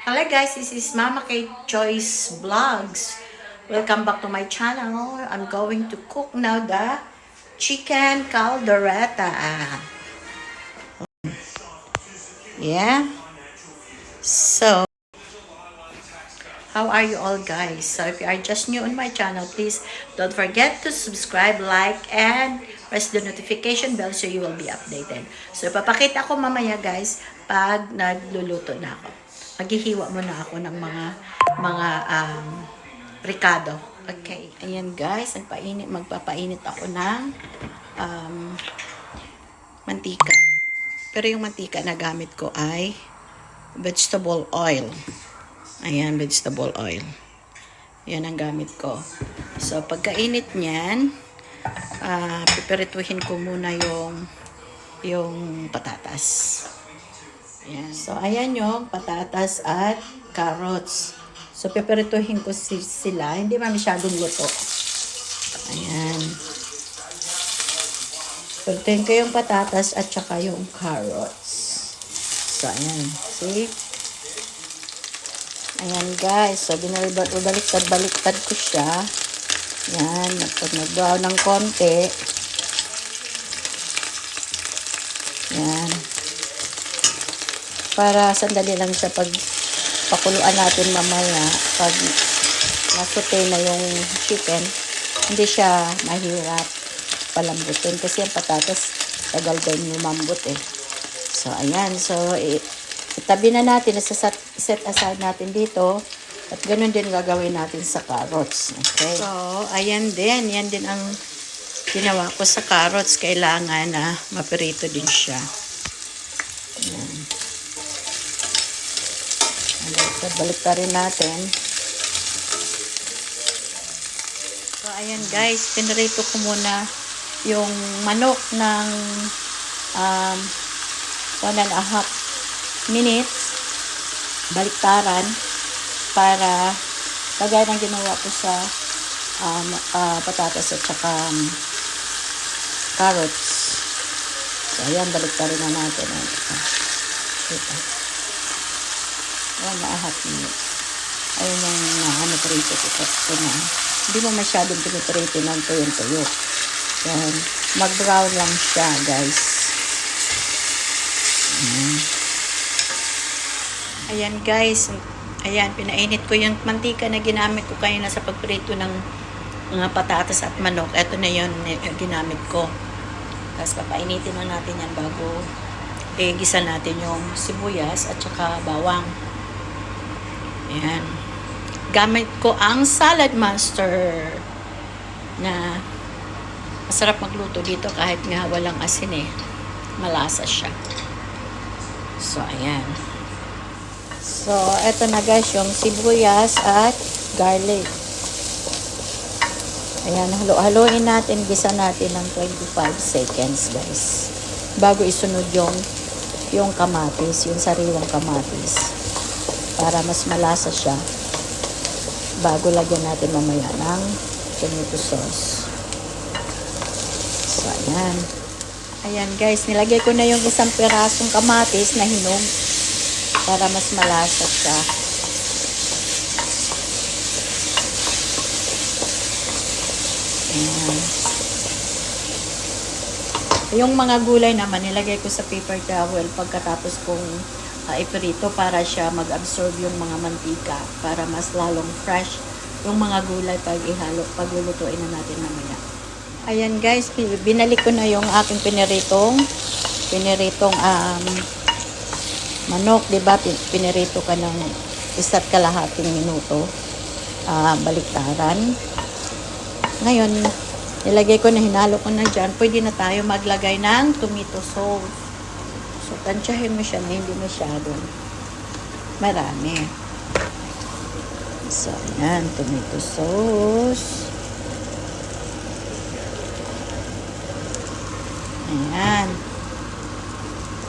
Hello guys, this is Mama Kate Choice Vlogs. Welcome back to my channel. I'm going to cook now the chicken caldereta. Yeah. So, how are you all guys? So, if you are just new on my channel, please don't forget to subscribe, like, and press the notification bell so you will be updated. So, papakita ko mamaya guys pag nagluluto na ako. Maghihiwa muna ako ng mga ricado. Okay, ayan guys, magpapainit ako ng mantika. Pero yung mantika na gamit ko ay vegetable oil. Ayan, vegetable oil. Yan ang gamit ko. So, pagkainit niyan, piperituhin ko muna yung patatas. Ayan. So, ayan yung patatas at carrots. So, piperituhin ko sila. Hindi masyadong luto. Ayan. Piperituhin ko yung patatas at saka yung carrots. So, ayan. See? Ayan, guys. So, baliktad ko siya. Ayan. Pag nag-brown ng konti. Ayan. Para sandali lang siya pag pakuluan natin mamaya. Pag nasute na yung chicken, hindi siya mahirap palambutin. Kasi ang patatas, tagal din lumambot eh. So, ayan. So, itabi na natin. Set aside natin dito. At ganun din gagawin natin sa carrots. Okay? So, ayan din. Yan din ang ginawa ko sa carrots. Kailangan na mapirito din siya. Ayan. Balik pa rin natin. So, ayan guys. Pinarito ko muna yung manok ng 1.5 minutes. Baliktaran. Para kagaya ng ginawa ko sa patatas at saka carrots. So, ayan. Baliktarin na natin. Ito. 1.5 minutes. Ayun yung naprito ko na. Hindi mo masyadong piniprito ng tuyo. Yan. Mag-brown lang siya, guys. Ayan, guys. Ayan, pinainit ko yung mantika na ginamit ko kanina sa pagprito ng mga patatas at manok. Ito na yun ginamit ko. Tapos papainitin na natin yan bago gisa natin yung sibuyas at saka bawang. Ayan. Gamit ko ang Salad Master na masarap magluto dito kahit nga walang asin eh. Malasa siya. So, ayan. So, eto na guys yung sibuyas at garlic. Ayan, halo-haloin natin, gisa natin ng 25 seconds guys. Bago isunod yung kamatis, yung sariwang kamatis. Para mas malasa siya. Bago lagyan natin mamaya ng tomato sauce. So, ayan. Ayan guys, nilagay ko na yung isang pirasong kamatis na hinog. Para mas malasa siya. Ayan. Yung mga gulay naman, nilagay ko sa paper towel pagkatapos kong iprito para siya mag-absorb yung mga mantika para mas lalong fresh yung mga gulay paglulutuin na natin mamaya. Ayan guys, binalik ko na yung aking piniritong manok, 'di ba? Pinirito ka ng 1.5 minuto. Baliktaran. Ngayon, nilagay ko na, hinalo ko na dyan. Pwede na tayo maglagay ng tomato sauce. So, tansyahin mo siya na hindi masyadong marami. So, ayan. Tomato sauce. Ayan.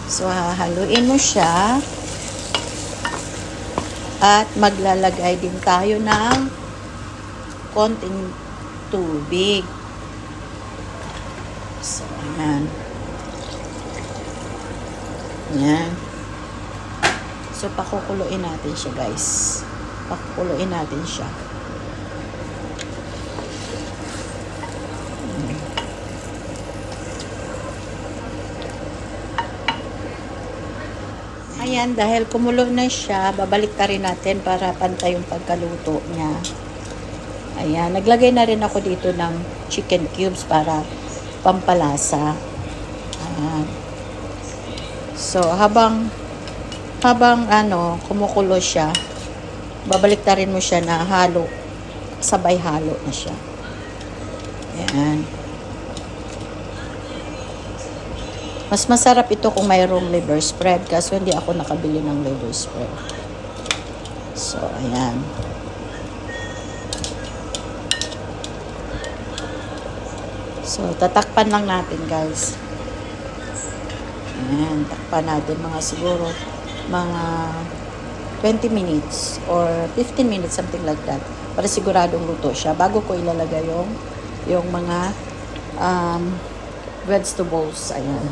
So, hahaluin mo siya. At maglalagay din tayo ng konting tubig. So, ayan. Ayan. So, pakukuluin natin siya, guys. Pakukuluin natin siya. Ayan, dahil kumulo na siya, babalik ta rin natin para pantay yung pagkaluto niya. Ayan, naglagay na rin ako dito ng chicken cubes para pampalasa. Ayan. So, habang kumukulo siya, babalik ta rin mo siya na halo, sabay halo na siya. Ayan. Mas masarap ito kung mayroong liver spread, kaso hindi ako nakabili ng liver spread. So, ayan. So, tatakpan lang natin, guys. Ayan, takpan natin siguro mga 20 minutes or 15 minutes, something like that, para siguradong luto siya bago ko ilalagay yung mga vegetables. Ayan.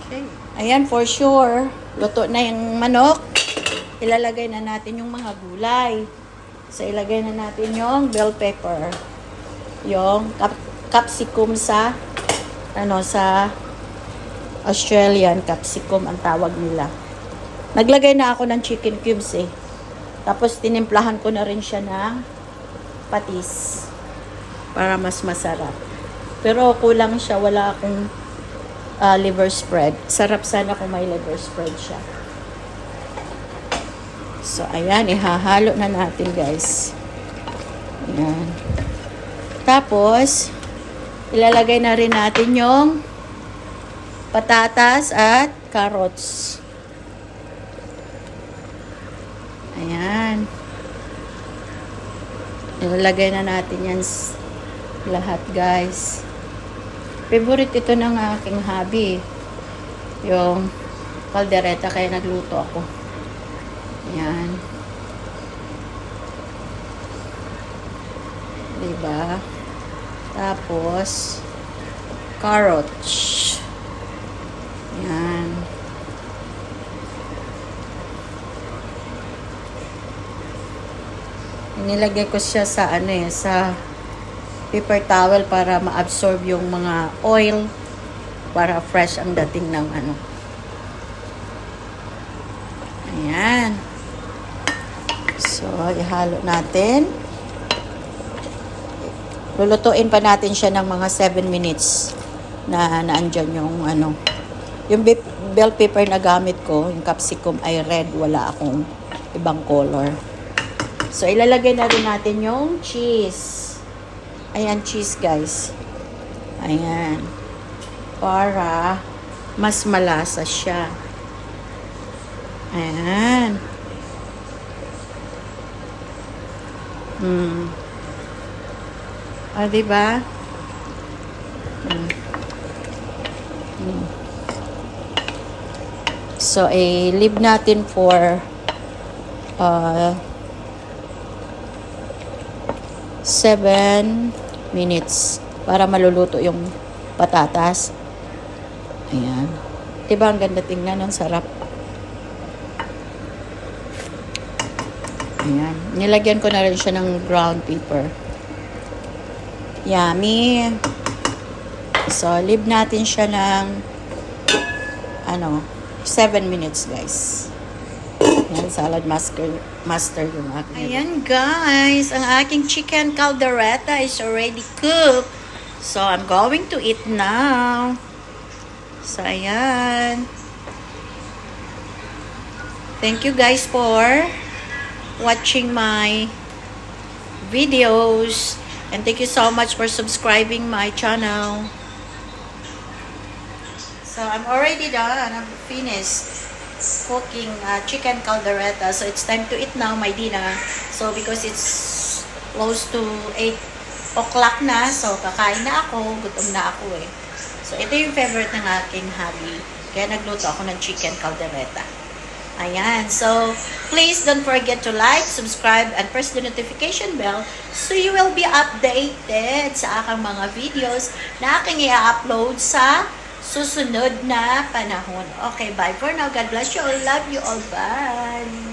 Okay. Ayan, for sure, luto na yung manok. Ilalagay na natin yung mga gulay. So, ilagay na natin yung bell pepper, yung capsicum sa Australian capsicum ang tawag nila. Naglagay na ako ng chicken cubes eh. Tapos tinimplahan ko na rin siya ng patis para mas masarap. Pero kulang siya, wala akong liver spread. Sarap sana kung may liver spread siya. So, ayan, ihahalo na natin, guys. Ayan. Tapos, ilalagay na rin natin yung patatas at carrots. Ayan. Ilalagay na natin yan lahat, guys. Favorite ito ng aking hubby. Yung caldereta, kaya nagluto ako. Ayan. Diba? Tapos, carrots. Ayan. Nilagay ko siya sa sa paper towel para ma-absorb yung mga oil, para fresh ang dating ng Ayan. So, ihalo natin. Lulutuin pa natin siya ng mga 7 minutes na naandyan yung yung bell pepper na gamit ko, yung capsicum ay red, wala akong ibang color. So, ilalagay na rin natin yung cheese. Ayan, cheese, guys. Ayan. Para mas malasa siya. Ayan. Diba? So, leave natin for 7 minutes para maluluto yung patatas. Ayan. Diba ang ganda tingnan? Ang sarap. Ayan. Nilagyan ko na rin siya ng ground pepper. Yummy. So, leave natin siya ng 7 minutes, guys. Ayan, salad master yung aking. Ayan, guys. Ang aking chicken caldereta is already cooked. So, I'm going to eat now. So, ayan. Thank you, guys, for watching my videos. And thank you so much for subscribing my channel. So, I'm already done. I'm finished cooking chicken caldereta. So, it's time to eat now, my dinner. So, because it's close to 8 o'clock na. So, kakain na ako. Gutom na ako eh. So, ito yung favorite ng aking hubby. Kaya nagluto ako ng chicken caldereta. Ayan. So, please don't forget to like, subscribe, and press the notification bell so you will be updated sa aking mga videos na aking i-upload sa susunod na panahon. Okay, bye for now. God bless you all. Love you all. Bye.